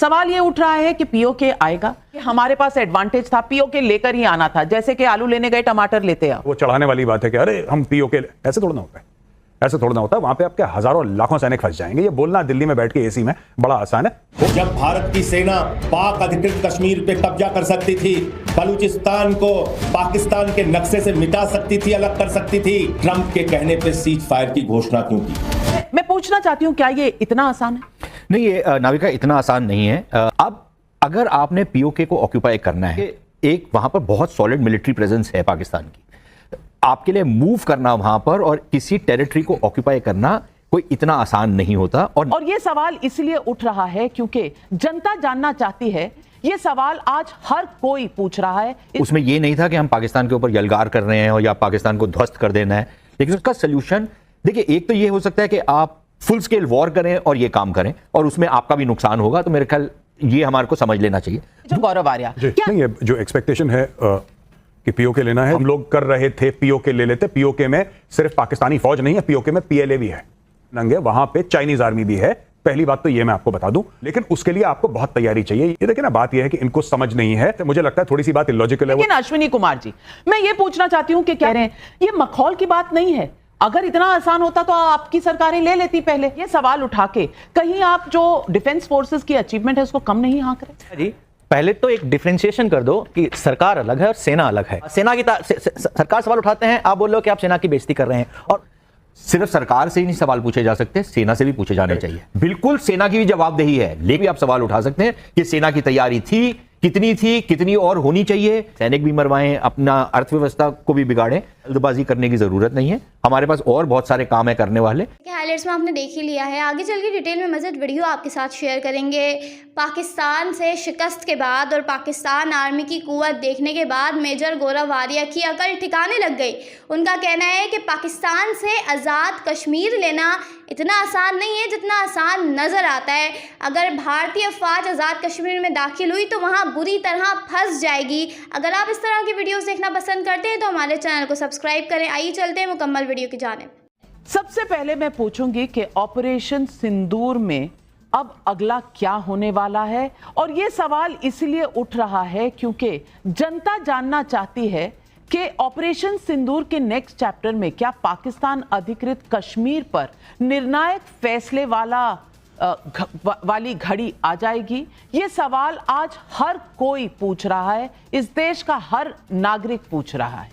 सवाल ये उठ रहा है कि पीओके आएगा। हमारे पास एडवांटेज था, पीओके लेकर ही आना था, जैसे कि आलू लेने गए टमाटर लेते आओ। वो चढ़ाने वाली बात है कि अरे हम पीओके, ऐसे थोड़ा ना होता है, ऐसे थोड़ा ना होता है। वहां पे आपके हजारों लाखों सैनिक फंस जाएंगे। ये बोलना दिल्ली में बैठ के एसी में बड़ा आसान है। जब भारत की सेना पाक अधिकृत कश्मीर पे कब्जा कर सकती थी, बलूचिस्तान को पाकिस्तान के नक्शे से मिटा सकती थी, अलग कर सकती थी, ट्रंप के कहने पे सीज फायर की घोषणा क्यों की? मैं पूछना चाहती हूँ, क्या ये इतना आसान है? नहीं, ये नाविका इतना आसान नहीं है। अब अगर आपने पीओके को ऑक्यूपाई करना है, एक वहां पर बहुत सॉलिड मिलिट्री प्रेजेंस है पाकिस्तान की, आपके लिए मूव करना वहां पर और किसी टेरिटरी को ऑक्यूपाई करना कोई इतना आसान नहीं होता। और ये सवाल इसलिए उठ रहा है क्योंकि जनता जानना चाहती है। ये सवाल आज हर कोई पूछ रहा है। उसमें ये नहीं था कि हम पाकिस्तान के ऊपर यलगार कर रहे हैं और या पाकिस्तान को ध्वस्त कर देना है, लेकिन उसका सोल्यूशन देखिए, एक तो ये हो सकता है कि आप फुल स्केल वॉर करें और ये काम करें और उसमें आपका भी नुकसान होगा। तो मेरे ख्याल ये हमारे को समझ लेना चाहिए। जो गौरव आर्या, नहीं, ये जो एक्सपेक्टेशन है कि पीओके लेना है, हम लोग कर रहे थे, पीओके ले लेते। पीओके में सिर्फ पाकिस्तानी फौज नहीं है, पीओके में पीएलए भी है, नंगे वहां पे चाइनीज आर्मी भी है। पहली बात तो ये मैं आपको बता दूं, लेकिन उसके लिए आपको बहुत तैयारी चाहिए। ये देखिए ना, बात ये है कि इनको समझ नहीं है। तो मुझे लगता है थोड़ी सी बात इलॉजिकल है। लेकिन अश्विनी कुमार जी, मैं ये पूछना चाहती हूं कि कह रहे हैं ये मखौल की बात नहीं है। अगर इतना आसान होता तो आपकी सरकारें ले लेती पहले। ये सवाल उठा के कहीं आप जो डिफेंस फोर्सेस की अचीवमेंट है उसको कम नहीं हाँक रहे? जी, पहले तो एक डिफरेंशिएशन कर दो कि सरकार अलग है और सेना अलग है। सेना की सरकार सवाल उठाते हैं, आप बोल लो कि आप सेना की बेइज्जती कर रहे हैं। और सिर्फ सरकार से ही नहीं सवाल पूछे जा सकते, सेना से भी पूछे जाने चाहिए। बिल्कुल सेना की भी जवाबदेही है, लेकिन आप सवाल उठा सकते हैं कि सेना की तैयारी थी, कितनी और होनी चाहिए। सैनिक भी मरवाएं, अपना अर्थव्यवस्था को भी बिगाड़ें, जल्दबाजी करने की जरूरत नहीं है। हमारे पास और बहुत सारे काम है करने वाले। हाइलाइट्स में आपने देख ही लिया है, आगे चल के डिटेल में मज़ीद वीडियो आपके साथ शेयर करेंगे। पाकिस्तान से शिकस्त के बाद और पाकिस्तान आर्मी की कुव्वत देखने के बाद मेजर गौरव आर्या की अकल ठिकाने लग गई। उनका कहना है कि पाकिस्तान से आज़ाद कश्मीर लेना इतना आसान नहीं है जितना आसान नज़र आता है। अगर भारतीय फ़ौज आज़ाद कश्मीर में दाखिल हुई तो वहाँ बुरी तरह फंस जाएगी। अगर आप इस तरह की वीडियोस देखना पसंद करते हैं तो हमारे चैनल को सब्सक्राइब करें। आइए चलते हैं मुकम्मल वीडियो की जानिब। सबसे पहले मैं पूछूंगी कि ऑपरेशन सिंदूर में अब अगला क्या होने वाला है। और ये सवाल इसलिए उठ रहा है क्योंकि जनता जानना चाहती है कि ऑपरेशन सिंदूर के नेक्स्ट चैप्टर में क्या पाकिस्तान अधिकृत कश्मीर पर निर्णायक फैसले वाली घड़ी आ जाएगी। ये सवाल आज हर कोई पूछ रहा है, इस देश का हर नागरिक पूछ रहा है।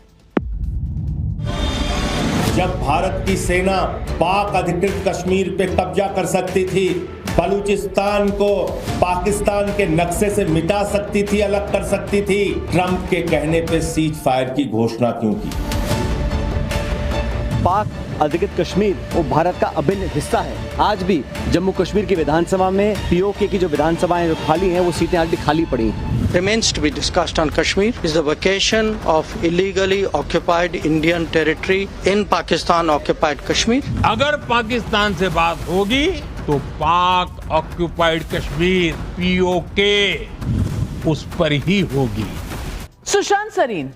जब भारत की सेना पाक अधिकृत कश्मीर पे कब्जा कर सकती थी, बलूचिस्तान को पाकिस्तान के नक्शे से मिटा सकती थी, अलग कर सकती थी, ट्रंप के कहने पे सीज फायर की घोषणा क्यों की? पाक अधिकृत कश्मीर वो भारत का अभिन्न हिस्सा है। आज भी जम्मू कश्मीर की विधानसभा में पीओके की जो विधानसभाएं जो खाली हैं वो सीटें आज भी खाली पड़ी हैं। Remains to be discussed on Kashmir is the vacation of illegally occupied Indian territory in Pakistan occupied Kashmir. अगर पाकिस्तान से बात होगी तो पाक ऑक्युपाइड कश्मीर पीओके उस पर ही होगी। सुशांत सरीन,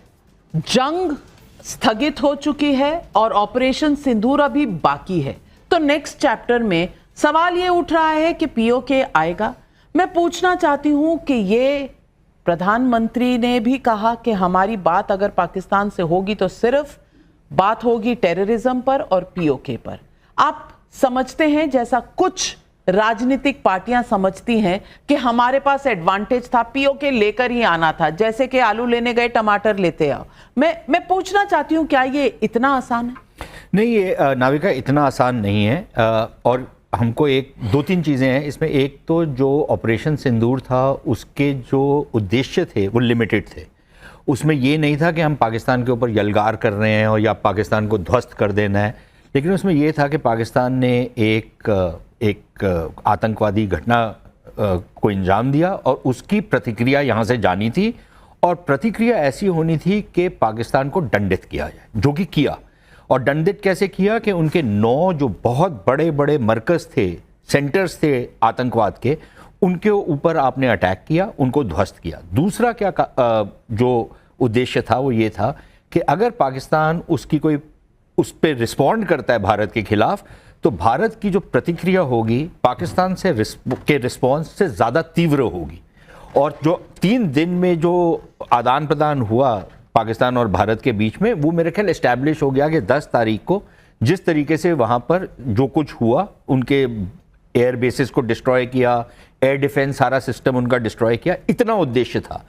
जंग स्थगित हो चुकी है और ऑपरेशन सिंदूर अभी बाकी है, तो नेक्स्ट चैप्टर में सवाल ये उठ रहा है कि पीओके आएगा। मैं पूछना चाहती हूं कि ये प्रधानमंत्री ने भी कहा कि हमारी बात अगर पाकिस्तान से होगी तो सिर्फ बात होगी टेररिज्म पर और पीओके पर। आप समझते हैं जैसा कुछ राजनीतिक पार्टियां समझती हैं कि हमारे पास एडवांटेज था, पीओके लेकर ही आना था, जैसे कि आलू लेने गए टमाटर लेते आओ। मैं पूछना चाहती हूं, क्या ये इतना आसान है? नहीं, ये नाविका इतना आसान नहीं है। और हमको दो तीन चीज़ें हैं इसमें। एक तो जो ऑपरेशन सिंदूर था उसके जो उद्देश्य थे वो लिमिटेड थे। उसमें ये नहीं था कि हम पाकिस्तान के ऊपर यलगार कर रहे हैं और या पाकिस्तान को ध्वस्त कर देना है, लेकिन उसमें यह था कि पाकिस्तान ने एक आतंकवादी घटना को अंजाम दिया और उसकी प्रतिक्रिया यहाँ से जानी थी और प्रतिक्रिया ऐसी होनी थी कि पाकिस्तान को दंडित किया जाए, जो कि किया। और दंडित कैसे किया कि उनके 9 जो बहुत बड़े बड़े मरकज़ थे, सेंटर्स थे आतंकवाद के, उनके ऊपर आपने अटैक किया, उनको ध्वस्त किया। दूसरा क्या जो उद्देश्य था वो ये था कि अगर पाकिस्तान उस पर रिस्पॉन्ड करता है भारत के खिलाफ, तो भारत की जो प्रतिक्रिया होगी पाकिस्तान से के रिस्पॉन्स से ज़्यादा तीव्र होगी। और जो 3 दिन में जो आदान प्रदान हुआ पाकिस्तान और भारत के बीच में, वो मेरे ख्याल एस्टैब्लिश हो गया कि 10 तारीख को जिस तरीके से वहाँ पर जो कुछ हुआ, उनके एयर बेसिस को डिस्ट्रॉय किया, एयर डिफेंस सारा सिस्टम उनका डिस्ट्रॉय किया, इतना उद्देश्य था।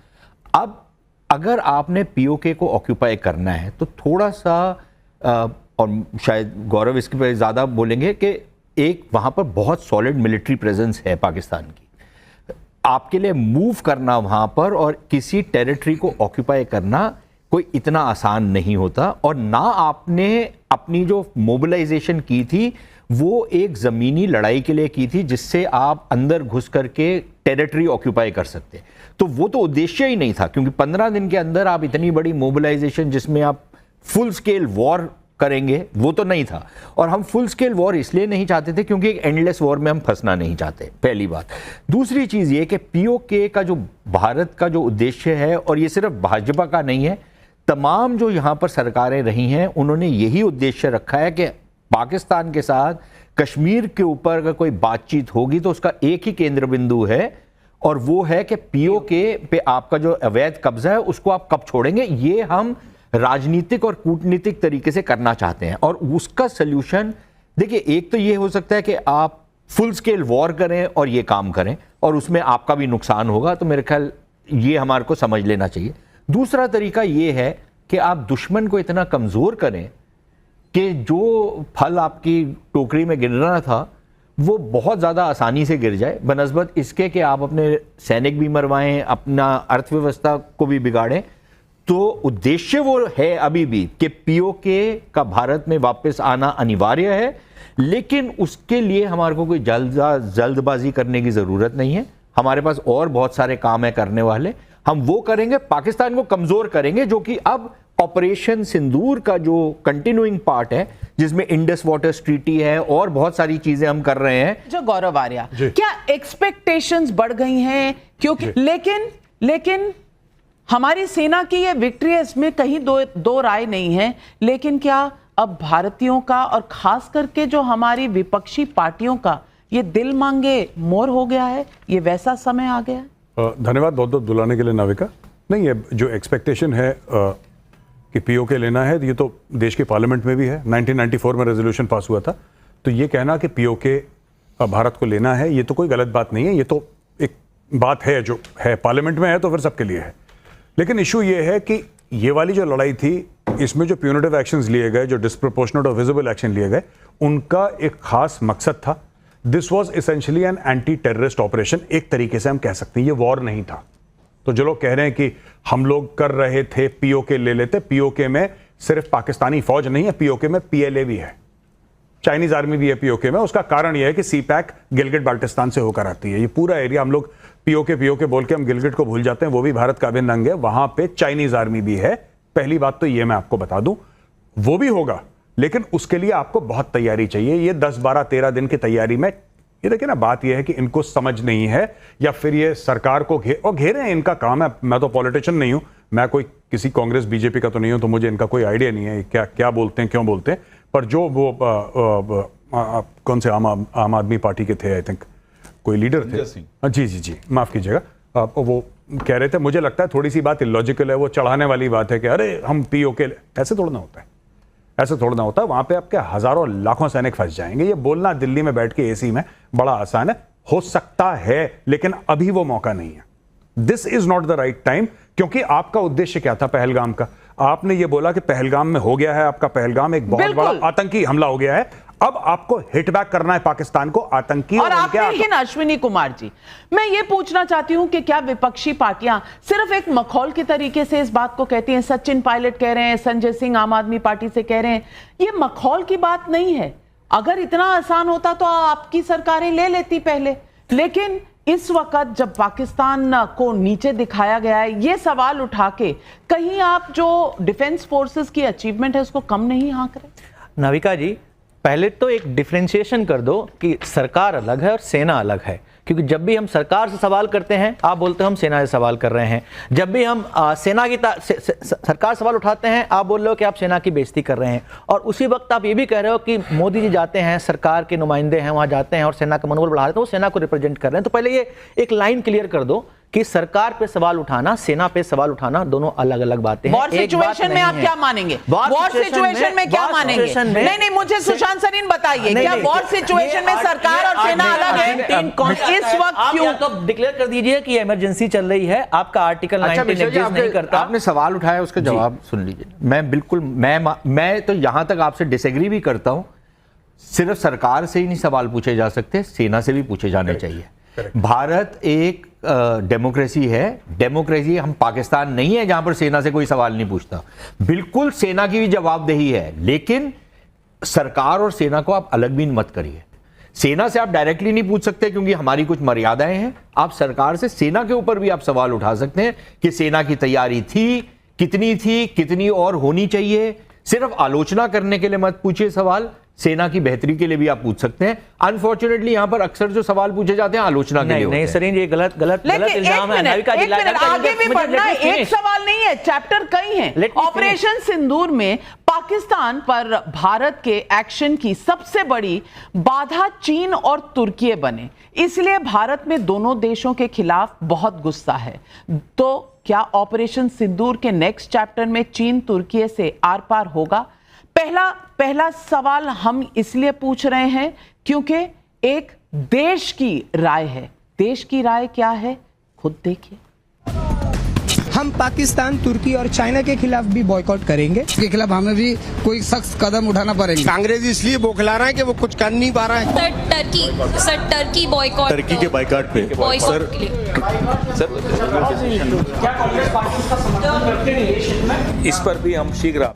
अब अगर आपने पीओके को ऑक्यूपाई करना है तो थोड़ा सा और शायद गौरव इसके पर ज़्यादा बोलेंगे कि एक वहाँ पर बहुत सॉलिड मिलिट्री प्रेजेंस है पाकिस्तान की। आपके लिए मूव करना वहाँ पर और किसी टेरिटरी को ऑक्यूपाई करना कोई इतना आसान नहीं होता। और ना आपने अपनी जो मोबिलाइजेशन की थी वो एक ज़मीनी लड़ाई के लिए की थी जिससे आप अंदर घुस करके टेरिटरी ऑक्यूपाई कर सकते। तो वो तो उद्देश्य ही नहीं था, क्योंकि 15 दिन के अंदर आप इतनी बड़ी मोबिलाइजेशन जिसमें आप फुल स्केल वॉर करेंगे, वो तो नहीं था। और हम फुल स्केल वॉर इसलिए नहीं चाहते थे क्योंकि एक एंडलेस वॉर में हम फंसना नहीं चाहते, पहली बात। दूसरी चीज़ ये कि पीओके का जो भारत का जो उद्देश्य है, और ये सिर्फ भाजपा का नहीं है, तमाम जो यहाँ पर सरकारें रही हैं उन्होंने यही उद्देश्य रखा है कि पाकिस्तान के साथ कश्मीर के ऊपर अगर कोई बातचीत होगी तो उसका एक ही केंद्र बिंदु है, और वो है कि पीओके पे आपका जो अवैध कब्जा है उसको आप कब छोड़ेंगे। ये हम राजनीतिक और कूटनीतिक तरीके से करना चाहते हैं। और उसका सल्यूशन देखिए, एक तो ये हो सकता है कि आप फुल स्केल वॉर करें और ये काम करें और उसमें आपका भी नुकसान होगा, तो मेरे ख्याल ये हमारे को समझ लेना चाहिए। दूसरा तरीका ये है कि आप दुश्मन को इतना कमज़ोर करें कि जो फल आपकी टोकरी में गिर रहा था वो बहुत ज़्यादा आसानी से गिर जाए, बनस्बत इसके कि आप अपने सैनिक भी मरवाएं, अपना अर्थव्यवस्था को भी बिगाड़ें। तो उद्देश्य वो है अभी भी कि पीओके का भारत में वापस आना अनिवार्य है, लेकिन उसके लिए हमारे को कोई जल्दबाजी करने की ज़रूरत नहीं है। हमारे पास और बहुत सारे काम है करने वाले, हम वो करेंगे, पाकिस्तान को कमज़ोर करेंगे, जो कि अब ऑपरेशन सिंदूर का जो कंटिन्यूइंग पार्ट है जिसमें इंडस वाटर्स ट्रीटी है और बहुत सारी चीजें हम कर रहे हैं। जो गौरव आर्या, क्या एक्सपेक्टेशंस बढ़ गई हैं? क्योंकि लेकिन हमारी सेना की ये विक्ट्री है, इसमें कहीं दो राय नहीं है, लेकिन क्या अब भारतीयों का और खास करके जो हमारी विपक्षी पार्टियों का ये दिल मांगे मोर हो गया है? ये वैसा समय आ गया है? धन्यवाद बहुत बहुत बुलाने के लिए नाविका। नहीं, ये जो एक्सपेक्टेशन है कि पीओके लेना है, ये तो देश के पार्लियामेंट में भी है। 1994 में रेजोल्यूशन पास हुआ था। तो ये कहना कि पीओके भारत को लेना है, ये तो कोई गलत बात नहीं है, ये तो एक बात है जो है, पार्लियामेंट में है तो फिर सबके लिए है। लेकिन इशू ये है कि ये वाली जो लड़ाई थी, इसमें जो प्यूनिटिव एक्शंस लिए गए, जो डिस्प्रोपोर्शनेट और विजिबल एक्शन लिए गए, उनका एक खास मकसद था। This was essentially an anti terrorist operation, एक तरीके से हम कह सकते हैं। ये वॉर नहीं था। तो जो लोग कह रहे हैं कि हम लोग कर रहे थे पीओके ले लेते, पीओके में सिर्फ पाकिस्तानी फौज नहीं है, पीओके में पीएलए भी है, चाइनीज आर्मी भी है पीओके में। उसका कारण यह है कि सीपैक गिलगिट बाल्टिस्तान से होकर आती है। ये पूरा एरिया, हम लोग पीओके बोल के हम गिलगिट को भूल जाते हैं, वो भी भारत का अभिन्न अंग है। वहां पे चाइनीज आर्मी भी है। पहली बात तो ये मैं आपको बता दूं, वो भी होगा, लेकिन उसके लिए आपको बहुत तैयारी चाहिए। ये 10, 12, 13 दिन की तैयारी में, ये देखिए ना, बात यह है कि इनको समझ नहीं है, या फिर ये सरकार को घेरे हैं, इनका काम है। मैं तो पॉलिटिशियन नहीं हूं, मैं कोई किसी कांग्रेस बीजेपी का तो नहीं हूं, तो मुझे इनका कोई आइडिया नहीं है क्या बोलते हैं, क्यों बोलते हैं। पर जो वो कौन से आम आदमी पार्टी के थे, आई थिंक कोई लीडर थे, जी माफ कीजिएगा, वो कह रहे थे, मुझे लगता है थोड़ी सी बात इलॉजिकल है, वो चढ़ाने वाली बात है कि अरे हम पीओके, ऐसे थोड़ा ना होता है, ऐसे थोड़ा ना होता है। वहां पे आपके हजारों लाखों सैनिक फंस जाएंगे। ये बोलना दिल्ली में बैठ के एसी में बड़ा आसान है, हो सकता है, लेकिन अभी वो मौका नहीं है। This is not the right time, क्योंकि आपका उद्देश्य क्या था पहलगाम का? आपने ये बोला कि पहलगाम में हो गया है आपका, पहलगाम एक बहुत बड़ा आतंकी हमला हो गया है, अब आपको हिट बैक करना है पाकिस्तान को, आतंकी। और आपने लेकिन अश्विनी कुमार जी, मैं ये पूछना चाहती हूं कि क्या विपक्षी पार्टियां सिर्फ एक मखौल के तरीके से इस बात को कहती हैं? सचिन पायलट कह रहे हैं, संजय सिंह आम आदमी पार्टी से कह रहे हैं, ये मखौल की बात नहीं है। अगर इतना आसान होता तो आपकी सरकारें ले लेती पहले। लेकिन इस वक्त जब पाकिस्तान को नीचे दिखाया गया है, ये सवाल उठा के कहीं आप जो डिफेंस फोर्सेस की अचीवमेंट है उसको कम नहीं आंक रहे? नाविका जी, पहले तो एक डिफरेंशिएशन कर दो कि सरकार अलग है और सेना अलग है, क्योंकि जब भी हम सरकार से सवाल करते हैं आप बोलते हो हम सेना से सवाल कर रहे हैं, जब भी हम सेना की सरकार सवाल उठाते हैं आप बोल रहे हो कि आप सेना की बेइज्जती कर रहे हैं, और उसी वक्त आप ये भी कह रहे हो कि मोदी जी जाते हैं, सरकार के नुमाइंदे हैं वहां जाते हैं और सेना का मनोबल बढ़ा रहे हैं, तो वो सेना को रिप्रेजेंट कर रहे हैं। तो पहले ये एक लाइन क्लियर कर दो कि सरकार पे सवाल उठाना, सेना पे सवाल उठाना दोनों अलग अलग बातें हैं। वॉर सिचुएशन में आप क्या मानेंगे? वॉर सिचुएशन में क्या मानेंगे? नहीं, मुझे सुशांत सरीन बताइए, क्या वॉर सिचुएशन में सरकार और सेना अलग है? इस वक्त क्यों? तो डिक्लेयर कर दीजिए कि इमरजेंसी चल रही है, आपका आर्टिकल 19 एग्जिस्ट नहीं करता। आपने सवाल उठाया, उसका जवाब सुन लीजिए। मैं बिल्कुल मैं तो यहां तक आपसे डिसएग्री भी करता हूं। सिर्फ सरकार से ही नहीं सवाल पूछे जा सकते, सेना से भी पूछे जाने चाहिए। भारत एक डेमोक्रेसी है। डेमोक्रेसी हम पाकिस्तान नहीं है जहां पर सेना से कोई सवाल नहीं पूछता। बिल्कुल सेना की भी जवाबदेही है, लेकिन सरकार और सेना को आप अलग भी मत करिए। सेना से आप डायरेक्टली नहीं पूछ सकते क्योंकि हमारी कुछ मर्यादाएं हैं। आप सरकार से, सेना के ऊपर भी आप सवाल उठा सकते हैं कि सेना की तैयारी थी, कितनी और होनी चाहिए। सिर्फ आलोचना करने के लिए मत पूछिए सवाल, सेना की बेहतरी के लिए भी आप पूछ सकते हैं। अनफॉर्चुनेटली यहां पर अक्सर जो सवाल पूछे जाते हैं आलोचना के लिए नहीं सरीन, ये गलत इल्जाम है। आगे भी बढ़ना, एक सवाल नहीं है, चैप्टर कई हैं। ऑपरेशन सिंदूर में पाकिस्तान पर भारत के एक्शन की सबसे बड़ी बाधा चीन और तुर्की बने, इसलिए भारत में दोनों देशों के खिलाफ बहुत गुस्सा है। तो क्या ऑपरेशन सिंदूर के नेक्स्ट चैप्टर में चीन तुर्की से आर पार होगा? पहला सवाल हम इसलिए पूछ रहे हैं क्योंकि एक देश की राय है। देश की राय क्या है, खुद देखिए। हम पाकिस्तान, तुर्की और चाइना के खिलाफ भी बॉयकॉट करेंगे। इसके खिलाफ हमें भी कोई सख्त कदम उठाना पड़ेगा। कांग्रेस इसलिए बौखला रहा है कि वो कुछ कर नहीं पा रहा है। टर्की बॉयकॉट, टर्की के बॉयकॉट पे सर इस पर भी हम शीघ्र।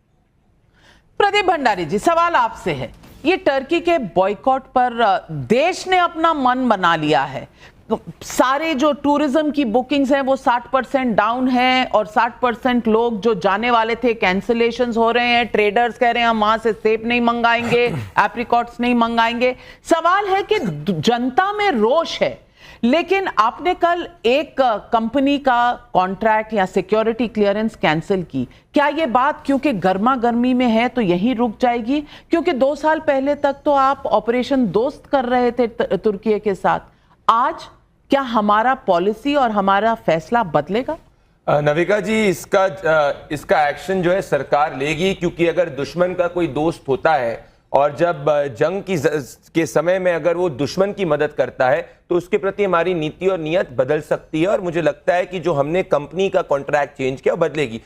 प्रदीप भंडारी जी, सवाल आपसे है, ये टर्की के बॉयकॉट पर देश ने अपना मन बना लिया है। सारे जो टूरिज्म की बुकिंग्स हैं वो 60% डाउन है और 60% लोग जो जाने वाले थे कैंसिलेशंस हो रहे हैं। ट्रेडर्स कह रहे हैं हम वहां से सेब नहीं मंगाएंगे, एप्रिकॉट्स नहीं मंगाएंगे। सवाल है कि जनता में रोष है, लेकिन आपने कल एक कंपनी का कॉन्ट्रैक्ट या सिक्योरिटी क्लियरेंस कैंसिल की। क्या ये बात क्योंकि गर्मा गर्मी में है तो यही रुक जाएगी? क्योंकि 2 साल पहले तक तो आप ऑपरेशन दोस्त कर रहे थे तुर्की के साथ। आज क्या हमारा पॉलिसी और हमारा फैसला बदलेगा? नविका जी, इसका एक्शन जो है सरकार लेगी, क्योंकि अगर दुश्मन का कोई दोस्त होता है और जब जंग के समय में अगर वो दुश्मन की मदद करता है तो उसके प्रति हमारी नीति और नीयत बदल सकती है। और मुझे लगता है कि जो हमने कंपनी का कॉन्ट्रैक्ट चेंज किया बदलेगी।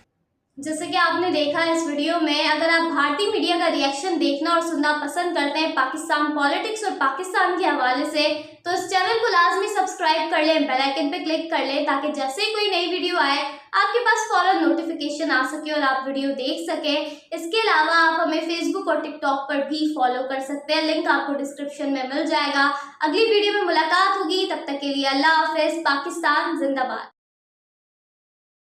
जैसे कि आपने देखा इस वीडियो में, अगर आप भारतीय मीडिया का रिएक्शन देखना और सुनना पसंद करते हैं पाकिस्तान पॉलिटिक्स और पाकिस्तान के हवाले से, तो इस चैनल को लाजमी सब्सक्राइब कर लें, बेल आइकन पे क्लिक कर लें, ताकि जैसे ही कोई नई वीडियो आए आपके पास फौरन नोटिफिकेशन आ सके और आप वीडियो देख सकें। इसके अलावा आप हमें फेसबुक और टिकटॉक पर भी फॉलो कर सकते हैं, लिंक आपको डिस्क्रिप्शन में मिल जाएगा। अगली वीडियो में मुलाकात होगी, तब तक के लिए अल्लाह हाफिज। पाकिस्तान जिंदाबाद।